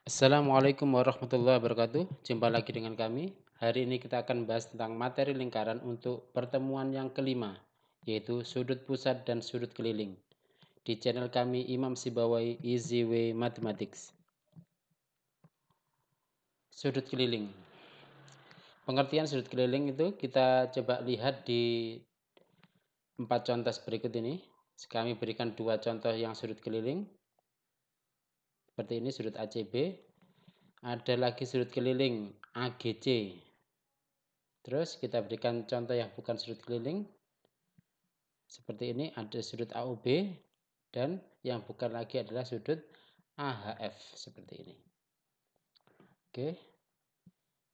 Assalamualaikum warahmatullahi wabarakatuh. Jumpa lagi dengan kami. Hari ini kita akan bahas tentang materi lingkaran untuk pertemuan yang kelima, yaitu sudut pusat dan sudut keliling. Di channel kami Imam Sibawai Easy Way Mathematics. Sudut keliling. Pengertian sudut keliling itu kita coba lihat di 4 contoh berikut ini. Kami berikan 2 contoh yang sudut keliling. Seperti ini sudut ACB. Ada lagi sudut keliling AGC. Terus kita berikan contoh yang bukan sudut keliling. Seperti ini ada sudut AOB dan yang bukan lagi adalah sudut AHF seperti ini. Oke.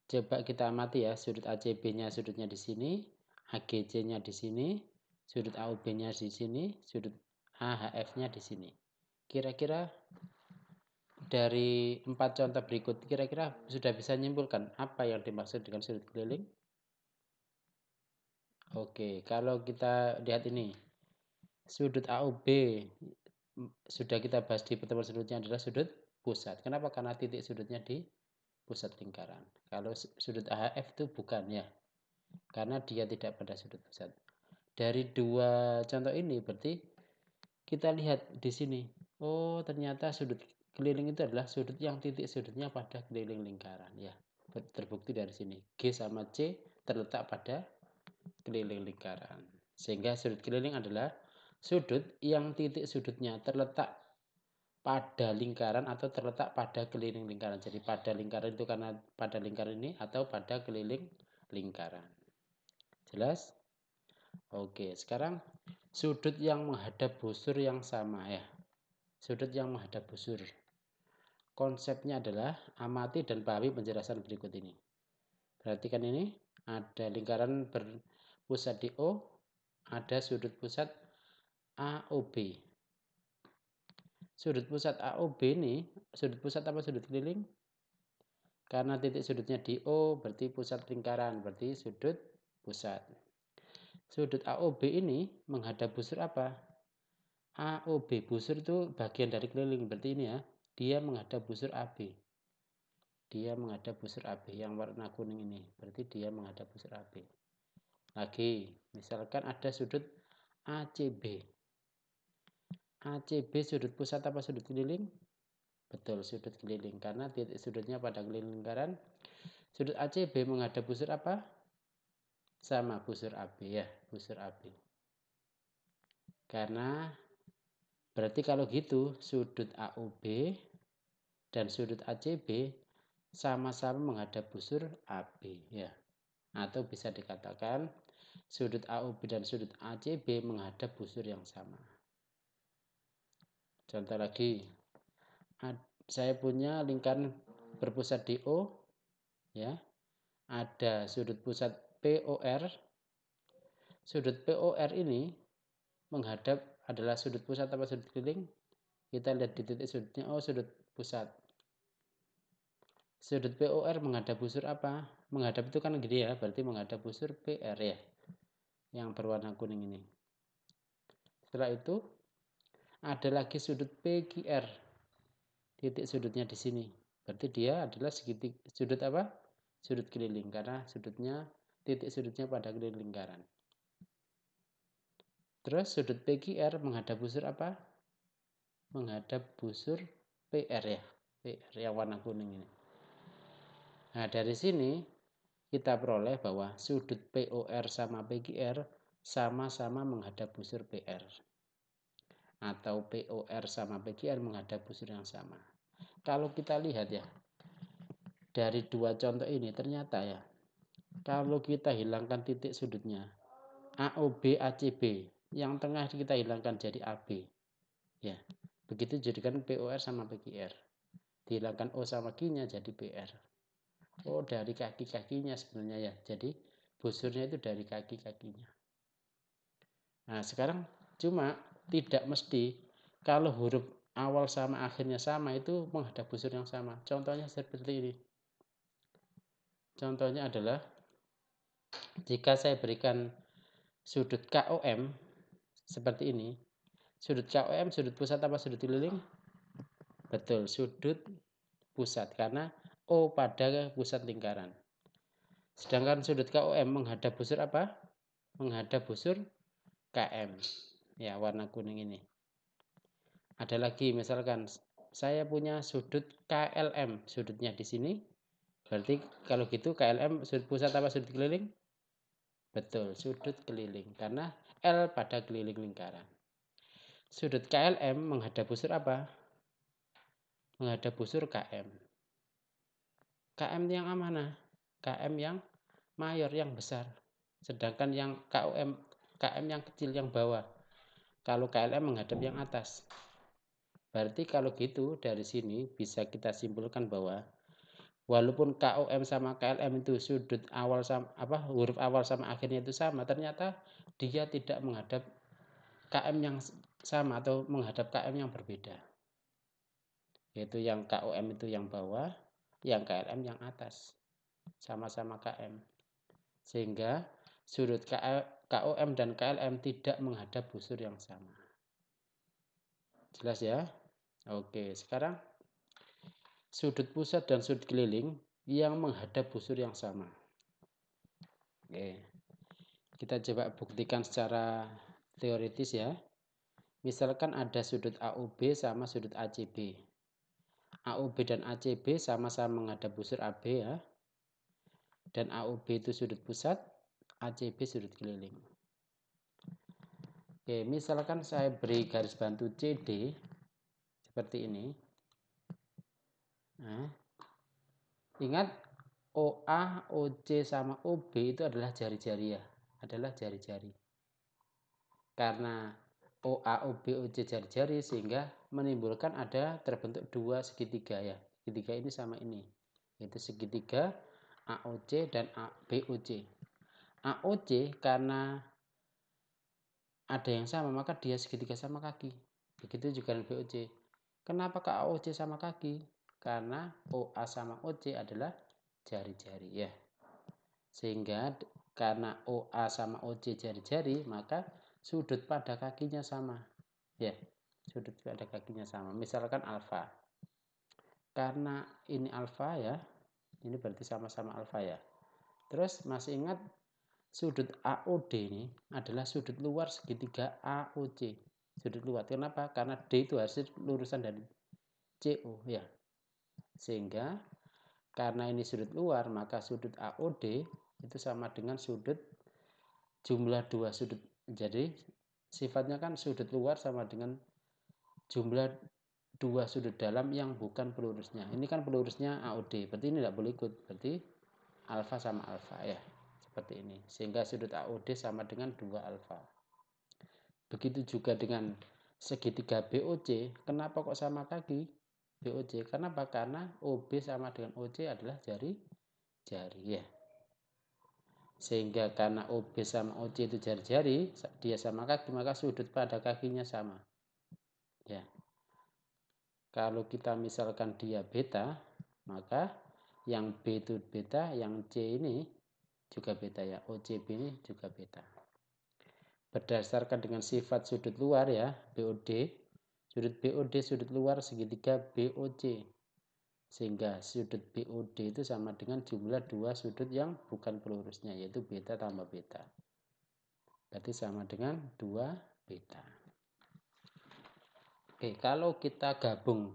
Coba kita amati ya, sudut ACB-nya sudutnya di sini, AGC-nya di sini, sudut AOB-nya di sini, sudut AHF-nya di sini. Kira-kira dari 4 contoh berikut, kira-kira sudah bisa menyimpulkan apa yang dimaksud dengan sudut keliling? Oke, kalau kita lihat ini, sudut AOB sudah kita bahas di pertemuan sebelumnya adalah sudut pusat. Kenapa? Karena titik sudutnya di pusat lingkaran. Kalau sudut AHF itu bukan ya, karena dia tidak pada sudut pusat. Dari 2 contoh ini berarti kita lihat di sini. Oh, ternyata sudut keliling itu adalah sudut yang titik sudutnya pada keliling lingkaran ya. Terbukti dari sini. G sama C terletak pada keliling lingkaran. Sehingga sudut keliling adalah sudut yang titik sudutnya terletak pada lingkaran atau terletak pada keliling lingkaran. Jadi pada lingkaran itu karena pada lingkaran ini atau pada keliling lingkaran. Jelas? Oke, sekarang sudut yang menghadap busur yang sama ya. Sudut yang menghadap busur. Konsepnya adalah amati dan pahami penjelasan berikut ini. Perhatikan ini, ada lingkaran berpusat di O, ada sudut pusat AOB. Sudut pusat AOB ini, sudut pusat apa sudut keliling? Karena titik sudutnya di O, berarti pusat lingkaran, berarti sudut pusat. Sudut AOB ini menghadap busur apa? AOB, busur itu bagian dari keliling, berarti ini ya, dia menghadap busur AB. Dia menghadap busur AB yang warna kuning ini, berarti dia menghadap busur AB. Lagi, misalkan ada sudut ACB. ACB sudut pusat apa sudut keliling? Betul, sudut keliling karena titik sudutnya pada keliling lingkaran. Sudut ACB menghadap busur apa? Sama busur AB ya, busur AB. Karena berarti kalau gitu sudut AOB dan sudut ACB sama-sama menghadap busur AB ya. Atau bisa dikatakan sudut AOB dan sudut ACB menghadap busur yang sama. Contoh lagi, saya punya lingkaran berpusat di O ya. Ada sudut pusat POR. Sudut POR ini menghadap adalah sudut pusat apa sudut keliling? Kita lihat di titik sudutnya, oh sudut pusat. Sudut POR menghadap busur apa? Menghadap itu kan gini ya, berarti menghadap busur PR ya, yang berwarna kuning ini. Setelah itu ada lagi sudut PQR, titik sudutnya di sini. Berarti dia adalah segitiga sudut apa? Sudut keliling karena sudutnya titik sudutnya pada keliling lingkaran. Terus sudut PQR menghadap busur apa? Menghadap busur PR ya, PR yang warna kuning ini. Nah, dari sini kita peroleh bahwa sudut POR sama PQR sama-sama menghadap busur PR. Atau POR sama PQR menghadap busur yang sama. Kalau kita lihat ya, dari 2 contoh ini ternyata ya, kalau kita hilangkan titik sudutnya, AOB, ACB, yang tengah kita hilangkan jadi AB. Ya, begitu jadikan POR sama PQR. Dihilangkan O sama Q-nya jadi PR. Oh, dari kaki-kakinya sebenarnya ya. Jadi busurnya itu dari kaki-kakinya. Nah, sekarang cuma tidak mesti kalau huruf awal sama akhirnya sama itu menghadap busur yang sama. Contohnya seperti ini. Contohnya adalah jika saya berikan sudut KOM seperti ini. Sudut KOM sudut pusat apa sudut keliling? Betul, sudut pusat karena O pada pusat lingkaran. Sedangkan sudut KOM menghadap busur apa? Menghadap busur KM. Ya, warna kuning ini. Ada lagi misalkan saya punya sudut KLM, sudutnya di sini. Berarti kalau gitu KLM sudut pusat apa sudut keliling? Betul, sudut keliling karena L pada keliling lingkaran. Sudut KLM menghadap busur apa? Menghadap busur KM. KM yang mana? KM yang mayor, yang besar. Sedangkan yang KM yang kecil, yang bawah. Kalau KLM menghadap yang atas. Berarti kalau gitu dari sini bisa kita simpulkan bahwa walaupun KOM sama KLM itu sudut awal sama huruf awal sama akhirnya itu sama, ternyata dia tidak menghadap KM yang sama atau menghadap KM yang berbeda. Yaitu yang KOM itu yang bawah, yang KLM yang atas. Sama-sama KM. Sehingga sudut KOM dan KLM tidak menghadap busur yang sama. Jelas ya? Oke, sekarang sudut pusat dan sudut keliling yang menghadap busur yang sama. Oke. Kita coba buktikan secara teoritis ya. Misalkan ada sudut AOB sama sudut ACB. AOB dan ACB sama-sama menghadap busur AB ya. Dan AOB itu sudut pusat, ACB sudut keliling. Oke, misalkan saya beri garis bantu CD seperti ini. Nah, ingat OA, OC sama OB itu adalah jari-jari ya, adalah jari-jari. Karena OA, OB, OC jari-jari sehingga menimbulkan ada terbentuk dua segitiga ya. Segitiga ini sama ini, yaitu segitiga AOC dan BOC. AOC karena ada yang sama maka dia segitiga sama kaki. Begitu juga dengan BOC. Kenapa ke AOC sama kaki? Karena OA sama OC adalah jari-jari ya. Sehingga karena OA sama OC jari-jari maka sudut pada kakinya sama. Ya, sudut pada kakinya sama. Misalkan alfa. Karena ini alfa ya. Ini berarti sama-sama alfa ya. Terus masih ingat sudut AOD ini adalah sudut luar segitiga AOC. Sudut luar. Kenapa? Karena D itu hasil lurusan dari CO ya. Sehingga karena ini sudut luar maka sudut AOD itu sama dengan sudut jumlah dua sudut. Jadi sifatnya kan sudut luar sama dengan jumlah dua sudut dalam yang bukan pelurusnya. Ini kan pelurusnya AOD. Berarti ini tidak boleh ikut. Berarti alfa sama alfa ya. Seperti ini. Sehingga sudut AOD sama dengan 2 alfa. Begitu juga dengan segitiga BOC. Kenapa kok sama kaki? BOC. Kenapa? Karena OB sama dengan OC adalah jari-jari ya. Sehingga karena OB sama OC itu jari-jari, dia sama kaki, maka sudut pada kakinya sama. Ya. Kalau kita misalkan dia beta, maka yang B itu beta, yang C ini juga beta ya. OCB ini juga beta. Berdasarkan dengan sifat sudut luar ya, BOD, sudut BOD sudut luar segitiga BOC. Sehingga sudut BOD itu sama dengan jumlah dua sudut yang bukan pelurusnya, yaitu beta tambah beta. Berarti sama dengan 2 beta. Oke, kalau kita gabung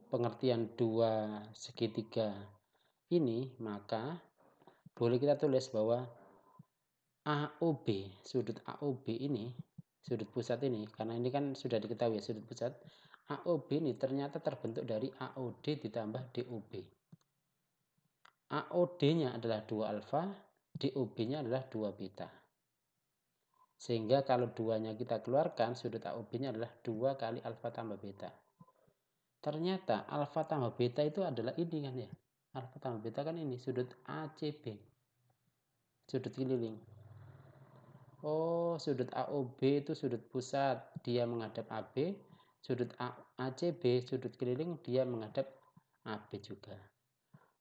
pengertian dua segitiga ini, maka boleh kita tulis bahwa AOB, sudut AOB ini, sudut pusat ini, karena ini kan sudah diketahui sudut pusat, AOB ini ternyata terbentuk dari AOD ditambah DOB. AOD-nya adalah 2 alfa, DOB-nya adalah 2 beta. Sehingga kalau duanya kita keluarkan, sudut AOB-nya adalah 2 kali alfa tambah beta. Ternyata alfa tambah beta itu adalah ini kan ya. Alfa tambah beta kan ini, sudut ACB. Sudut keliling. Oh, sudut AOB itu sudut pusat, dia menghadap AB. Sudut ACB, sudut keliling, dia menghadap AB juga.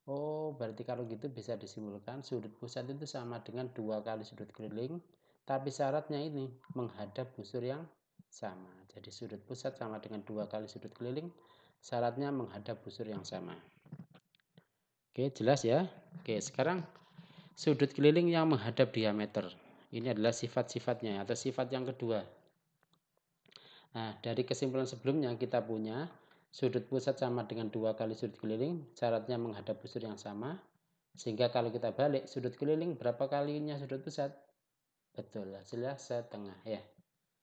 Oh, berarti kalau gitu bisa disimpulkan sudut pusat itu sama dengan 2 kali sudut keliling. Tapi syaratnya ini menghadap busur yang sama. Jadi sudut pusat sama dengan 2 kali sudut keliling. Syaratnya menghadap busur yang sama. Oke, jelas ya. Oke, sekarang sudut keliling yang menghadap diameter. Ini adalah sifat-sifatnya atau sifat yang kedua. Nah, dari kesimpulan sebelumnya kita punya sudut pusat sama dengan 2 kali sudut keliling, syaratnya menghadap busur yang sama. Sehingga kalau kita balik sudut keliling berapa kalinya sudut pusat? Betul, hasilnya setengah ya.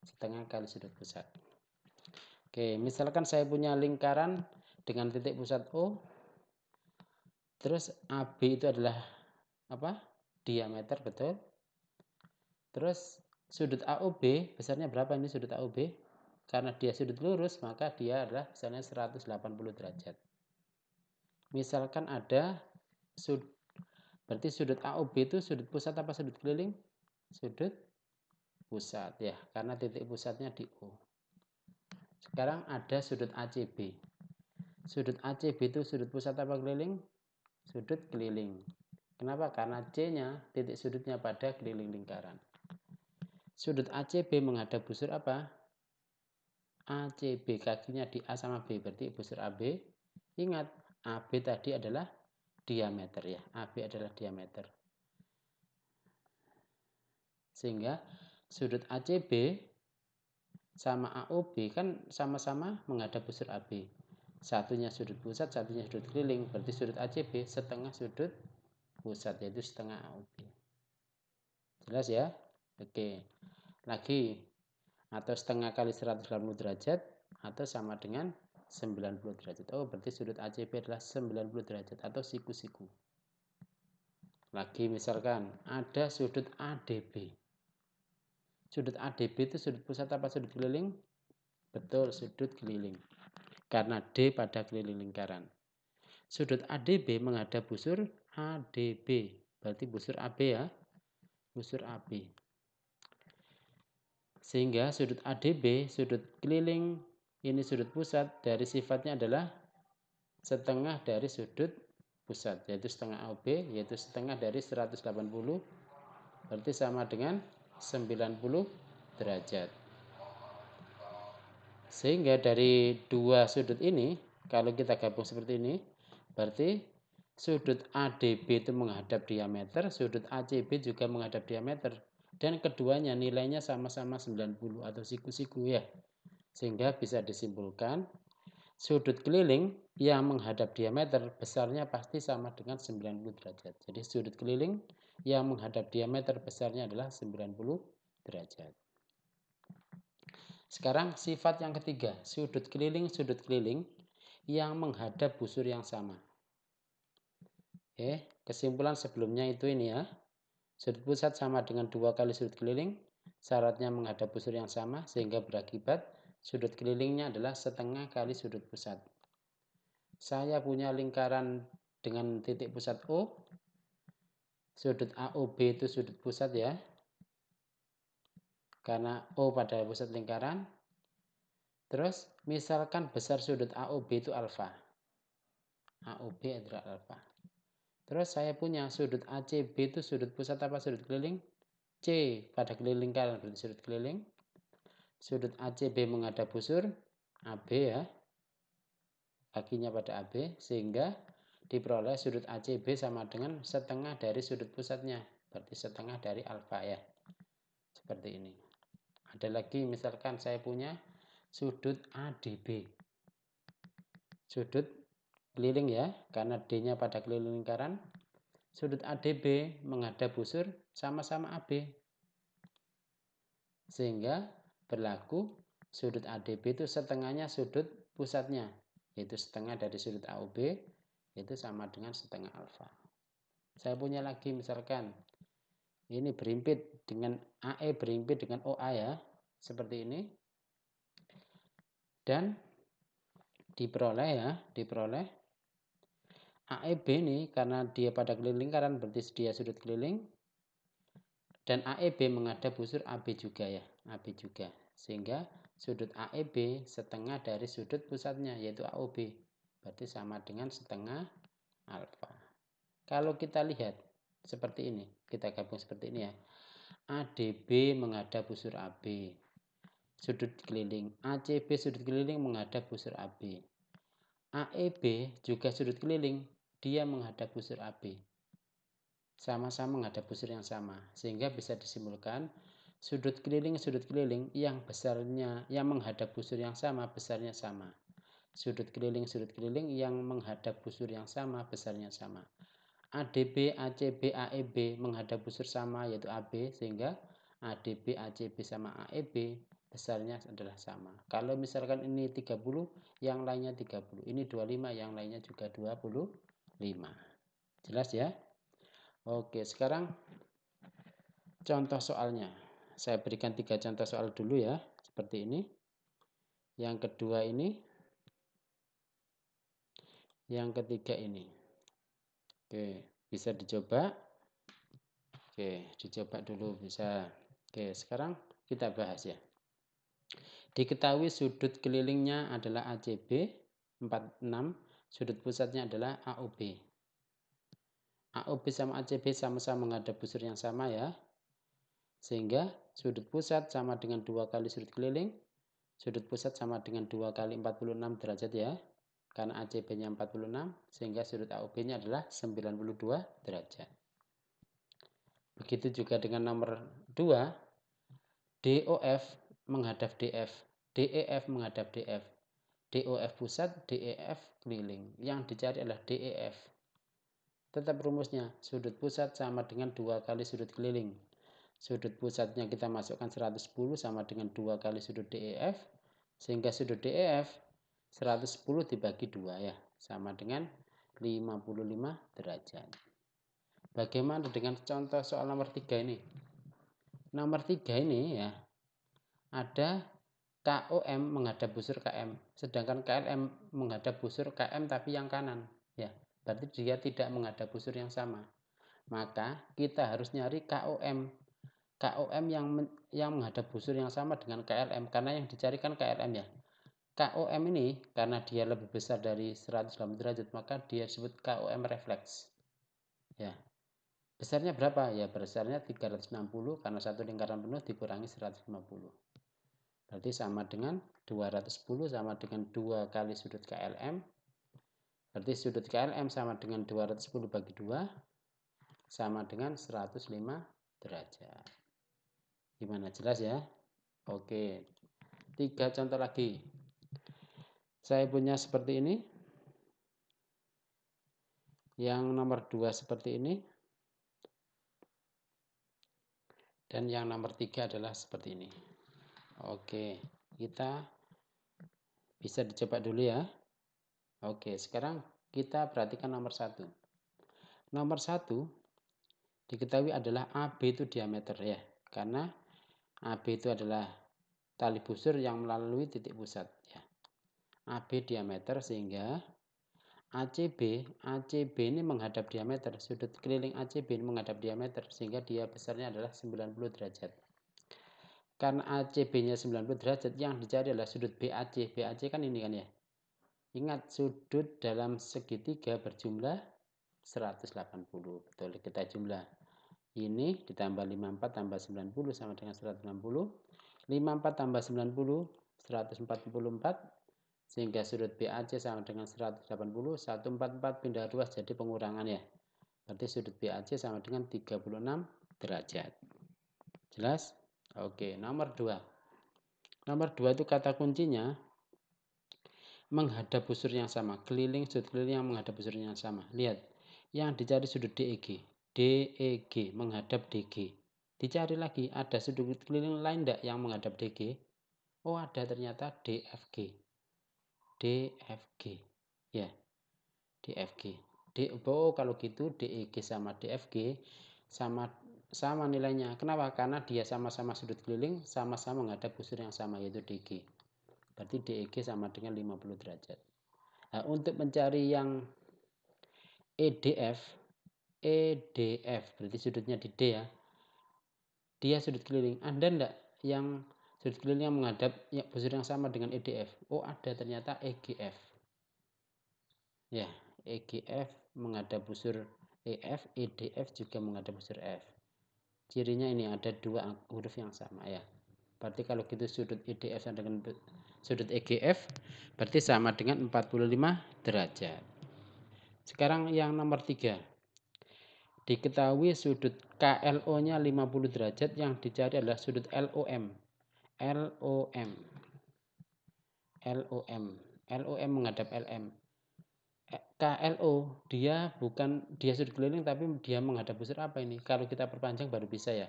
Setengah kali sudut pusat. Oke, misalkan saya punya lingkaran dengan titik pusat O, terus AB itu adalah apa? Diameter, betul. Terus sudut AOB besarnya berapa ini sudut AOB? Karena dia sudut lurus, maka dia adalah besarnya 180 derajat. Misalkan ada berarti sudut AOB itu sudut pusat apa sudut keliling? Sudut pusat ya, karena titik pusatnya di O. Sekarang ada sudut ACB. Sudut ACB itu sudut pusat apa keliling? Sudut keliling. Kenapa? Karena C-nya, titik sudutnya pada keliling lingkaran. Sudut ACB menghadap busur apa? ACB, kakinya di A sama B, berarti busur AB. Ingat, AB tadi adalah diameter ya. AB adalah diameter. Sehingga sudut ACB sama AOB kan sama-sama menghadap busur AB. Satunya sudut pusat, satunya sudut keliling. Berarti sudut ACB setengah sudut pusat, yaitu setengah AOB. Jelas ya? Oke. Lagi, atau setengah kali 180 derajat, atau sama dengan 90 derajat. Oh, berarti sudut ACB adalah 90 derajat, atau siku-siku. Lagi misalkan, ada sudut ADB. Sudut ADB itu sudut pusat apa sudut keliling? Betul, sudut keliling. Karena D pada keliling lingkaran. Sudut ADB menghadap busur ADB. Berarti busur AB ya. Busur AB. Sehingga sudut ADB, sudut keliling, ini sudut pusat, dari sifatnya adalah setengah dari sudut pusat, yaitu setengah AOB, yaitu setengah dari 180, berarti sama dengan 90 derajat. Sehingga dari dua sudut ini, kalau kita gabung seperti ini, berarti sudut ADB itu menghadap diameter, sudut ACB juga menghadap diameter. Dan keduanya nilainya sama-sama 90 atau siku-siku ya. Sehingga bisa disimpulkan sudut keliling yang menghadap diameter besarnya pasti sama dengan 90 derajat. Jadi sudut keliling yang menghadap diameter besarnya adalah 90 derajat. Sekarang sifat yang ketiga, sudut keliling yang menghadap busur yang sama. Kesimpulan sebelumnya itu ini ya. Sudut pusat sama dengan 2 kali sudut keliling, syaratnya menghadap busur yang sama sehingga berakibat sudut kelilingnya adalah setengah kali sudut pusat. Saya punya lingkaran dengan titik pusat O. Sudut AOB itu sudut pusat ya. Karena O pada pusat lingkaran. Terus misalkan besar sudut AOB itu alfa. AOB adalah alfa. Terus saya punya sudut ACB itu sudut pusat apa sudut keliling? C pada keliling lingkaran berarti sudut keliling. Sudut ACB menghadap busur AB ya. Kakinya pada AB sehingga diperoleh sudut ACB sama dengan setengah dari sudut pusatnya. Berarti setengah dari alfa ya. Seperti ini. Ada lagi misalkan saya punya sudut ADB. Sudut keliling ya, karena D-nya pada keliling lingkaran. Sudut ADB menghadap busur sama-sama AB. Sehingga berlaku sudut ADB itu setengahnya sudut pusatnya, yaitu setengah dari sudut AOB, itu sama dengan setengah alfa. Saya punya lagi misalkan ini berimpit dengan AE berimpit dengan OA ya, seperti ini. Dan diperoleh AEB ini karena dia pada keliling lingkaran berarti dia sudut keliling. Dan AEB menghadap busur AB juga ya, AB juga. Sehingga sudut AEB setengah dari sudut pusatnya yaitu AOB. Berarti sama dengan setengah alfa. Kalau kita lihat seperti ini, kita gabung seperti ini ya. ADB menghadap busur AB. Sudut keliling. ACB sudut keliling menghadap busur AB. AEB juga sudut keliling dia menghadap busur AB. Sama-sama menghadap busur yang sama. Sehingga bisa disimpulkan sudut keliling yang besarnya yang menghadap busur yang sama besarnya sama. Sudut keliling yang menghadap busur yang sama besarnya sama. ADB, ACB, AEB menghadap busur sama yaitu AB, sehingga ADB, ACB sama AEB besarnya adalah sama. Kalau misalkan ini 30, yang lainnya 30. Ini 25, yang lainnya juga 25. Jelas ya? Oke, sekarang contoh soalnya. Saya berikan 3 contoh soal dulu ya, seperti ini. Yang kedua ini. Yang ketiga ini. Oke, bisa dicoba. Oke, dicoba dulu bisa. Oke, sekarang kita bahas ya. Diketahui sudut kelilingnya adalah ACB 46, sudut pusatnya adalah AOB. AOB sama ACB sama-sama menghadap busur yang sama ya. Sehingga sudut pusat sama dengan 2 kali sudut keliling. Sudut pusat sama dengan 2 kali 46 derajat ya. Karena ACB-nya 46, sehingga sudut AOB-nya adalah 92 derajat. Begitu juga dengan nomor 2, DOF menghadap DF, DEF menghadap DF. DOF pusat, DEF keliling. Yang dicari adalah DEF. Tetap rumusnya, sudut pusat sama dengan 2 kali sudut keliling. Sudut pusatnya kita masukkan 110 sama dengan 2 kali sudut DEF. Sehingga sudut DEF 110 dibagi 2 ya. Sama dengan 55 derajat. Bagaimana dengan contoh soal nomor 3 ini? Nomor 3 ini ya, ada KOM menghadap busur KM, sedangkan KLM menghadap busur KM tapi yang kanan. Ya, berarti dia tidak menghadap busur yang sama. Maka kita harus nyari KOM. KOM yang menghadap busur yang sama dengan KLM, karena yang dicarikan KLM ya. KOM ini karena dia lebih besar dari 180 derajat, maka dia disebut KOM refleks. Ya. Besarnya berapa? Ya, besarnya 360 karena satu lingkaran penuh dikurangi 150. Berarti sama dengan 210 sama dengan 2 kali sudut KLM. Berarti sudut KLM sama dengan 210 bagi 2 sama dengan 105 derajat. Gimana, jelas ya? Oke. 3 contoh lagi. Saya punya seperti ini. Yang nomor 2 seperti ini. Dan yang nomor 3 adalah seperti ini. Oke, kita bisa dicoba dulu ya. Oke, sekarang kita perhatikan nomor 1. Nomor 1 diketahui adalah AB itu diameter ya. Karena AB itu adalah tali busur yang melalui titik pusat ya. AB diameter, sehingga ACB ini menghadap diameter. Sudut keliling ACB ini menghadap diameter, sehingga dia besarnya adalah 90 derajat. Karena ACB-nya 90 derajat, yang dicari adalah sudut BAC. BAC kan ini kan ya. Ingat, sudut dalam segitiga berjumlah 180. Betul, kita jumlah. Ini ditambah 54 tambah 90 sama dengan 160. 54 tambah 90, 144. Sehingga sudut BAC sama dengan 180. 144 pindah ruas jadi pengurangan ya. Berarti sudut BAC sama dengan 36 derajat. Jelas? Oke, nomor 2. Nomor 2 itu kata kuncinya menghadap busur yang sama. Sudut keliling yang menghadap busur yang sama. Lihat, yang dicari sudut DEG. DEG menghadap DG. Dicari lagi, ada sudut keliling lain enggak yang menghadap DG? Oh, ada, ternyata DFG. DFG. Ya, DFG. Oh, kalau gitu DEG sama DFG sama nilainya. Kenapa? Karena dia sama-sama sudut keliling, sama-sama menghadap busur yang sama, yaitu DG. Berarti DEG sama dengan 50 derajat. Nah, untuk mencari yang EDF berarti sudutnya di D ya. Dia sudut keliling. Ada enggak yang sudut keliling yang menghadap busur yang sama dengan EDF? Oh, ada, ternyata EGF. Ya, EGF menghadap busur EF, EDF juga menghadap busur F. Cirinya ini ada 2 huruf yang sama ya. Berarti kalau gitu sudut EDF sama dengan sudut EGF berarti sama dengan 45 derajat. Sekarang yang nomor 3. Diketahui sudut KLO-nya 50 derajat, yang dicari adalah sudut LOM. LOM. LOM. LOM menghadap LM. KLO dia sudut keliling tapi dia menghadap busur. Apa ini? Kalau kita perpanjang baru bisa ya.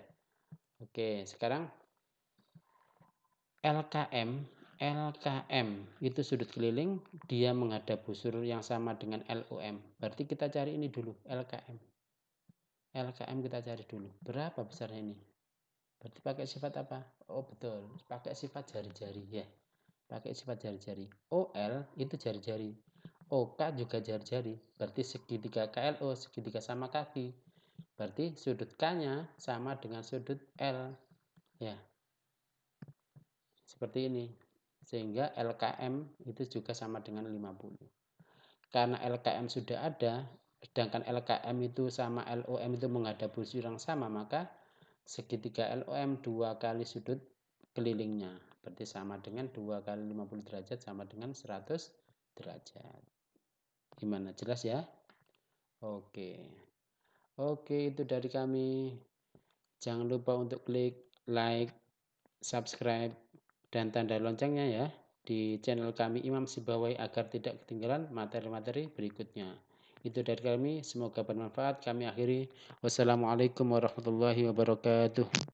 Oke, sekarang LKM itu sudut keliling, dia menghadap busur yang sama dengan LOM. Berarti kita cari ini dulu, LKM. LKM kita cari dulu. Berapa besarnya ini? Berarti pakai sifat apa? Oh betul, pakai sifat jari-jari ya. Pakai sifat jari-jari. OL itu jari-jari. OK juga jari-jari. Berarti segitiga KLO, segitiga sama kaki. Berarti sudut K-nya sama dengan sudut L. Ya. Seperti ini. Sehingga LKM itu juga sama dengan 50. Karena LKM sudah ada, sedangkan LKM itu sama LOM itu menghadap busur yang sama, maka segitiga LOM 2 kali sudut kelilingnya. Berarti sama dengan 2 kali 50 derajat sama dengan 100 derajat. Gimana? Jelas ya? Oke. Oke, itu dari kami. Jangan lupa untuk klik like, subscribe, dan tanda loncengnya ya di channel kami Imam Sibawai agar tidak ketinggalan materi-materi berikutnya. Itu dari kami, semoga bermanfaat. Kami akhiri. Wassalamualaikum warahmatullahi wabarakatuh.